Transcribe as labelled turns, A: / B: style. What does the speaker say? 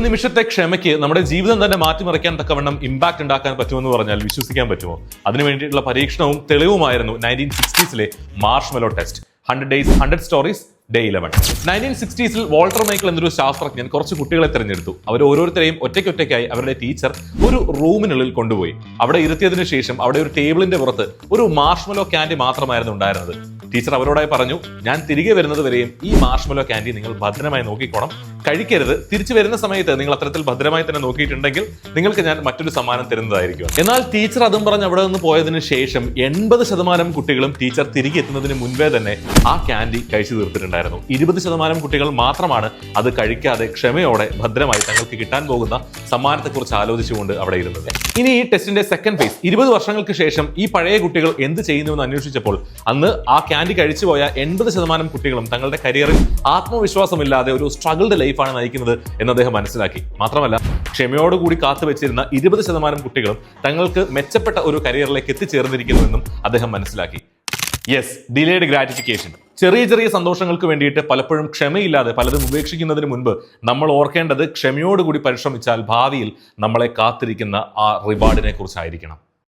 A: നിമിഷത്തെ ക്ഷമയ്ക്ക് നമ്മുടെ ജീവിതം തന്നെ മാറ്റിമറിക്കാൻ തക്കവണ്ണം ഇമ്പാക്ട് ഉണ്ടാക്കാൻ പറ്റുമെന്ന് പറഞ്ഞാൽ വിശ്വസിക്കാൻ പറ്റുമോ? അതിനു വേണ്ടിയിട്ടുള്ള പരീക്ഷണവും തെളിവുമായിരുന്നു 1960s marshmallow test. 100 days 100 stories day 11. 1960s Walter Mischel എന്നൊരു ശാസ്ത്രജ്ഞൻ കുറച്ച് കുട്ടികളെ തിരഞ്ഞെടുത്തു. അവർ ഓരോരുത്തരെയും ഒറ്റയ്ക്കായി അവരുടെ ടീച്ചർ ഒരു റൂമിനുള്ളിൽ കൊണ്ടുപോയി. അവിടെ ഇരുത്തിയതിനു ശേഷം അവിടെ ഒരു ടേബിളിന്റെ പുറത്ത് ഒരു മാർഷ്മെലോ ക്യാൻഡി മാത്രമായിരുന്നു ഉണ്ടായിരുന്നത്. ടീച്ചർ അവരോടായി പറഞ്ഞു, ഞാൻ തിരികെ വരുന്നത് വരെയും ഈ മാർഷ്മെലോ ക്യാൻഡി നിങ്ങൾ ഭദ്രമായി നോക്കിക്കോണം, കഴിക്കരുത്. തിരിച്ചു വരുന്ന സമയത്ത് നിങ്ങൾ അത്തരത്തിൽ ഭദ്രമായി തന്നെ നോക്കിയിട്ടുണ്ടെങ്കിൽ നിങ്ങൾക്ക് ഞാൻ മറ്റൊരു സമ്മാനം തരുന്നതായിരിക്കും. എന്നാൽ ടീച്ചർ അതും പറഞ്ഞ് അവിടെ നിന്ന് പോയതിനു ശേഷം 80% കുട്ടികളും ടീച്ചർ തിരികെ എത്തുന്നതിന് മുൻപേ തന്നെ ആ ക്യാൻഡി കഴിച്ചു തീർത്തിട്ടുണ്ടായിരുന്നു. 20% കുട്ടികൾ മാത്രമാണ് അത് കഴിക്കാതെ ക്ഷമയോടെ ഭദ്രമായി തങ്ങൾക്ക് കിട്ടാൻ പോകുന്ന സമ്മാനത്തെക്കുറിച്ച് ആലോചിച്ചുകൊണ്ട് അവിടെ ഇരുന്നത്. ഇനി ഈ ടെസ്റ്റിന്റെ സെക്കൻഡ് ഫേസ് 20 വർഷങ്ങൾക്ക് ശേഷം ഈ പഴയ കുട്ടികൾ എന്ത് ചെയ്യുന്നുവെന്ന് അന്വേഷിച്ചപ്പോൾ അന്ന് ആ ക്യാൻഡി കഴിച്ചുപോയ 80% കുട്ടികളും തങ്ങളുടെ കരിയറിൽ ആത്മവിശ്വാസമില്ലാതെ ഒരു സ്ട്രഗിൾഡ് ലൈഫാണ് നയിക്കുന്നത് എന്ന് അദ്ദേഹം മനസ്സിലാക്കി. മാത്രമല്ല, ക്ഷമയോടുകൂടി കാത്തുവെച്ചിരുന്ന 20% കുട്ടികളും തങ്ങൾക്ക് മെച്ചപ്പെട്ട ഒരു കരിയറിലേക്ക് എത്തിച്ചേർന്നിരിക്കുന്നുവെന്നും അദ്ദേഹം മനസ്സിലാക്കി. Yes, delayed gratification. ചെറിയ സന്തോഷങ്ങൾക്ക് വേണ്ടിയിട്ട് പലപ്പോഴും ക്ഷമയില്ലാതെ പലതും ഉപേക്ഷിക്കുന്നതിന് മുൻപ് നമ്മൾ ഓർക്കേണ്ടത് ക്ഷമയോടുകൂടി പരിശ്രമിച്ചാൽ ഭാവിയിൽ നമ്മളെ കാത്തിരിക്കുന്ന ആ റിവാർഡിനെ കുറിച്ചായിരിക്കണം.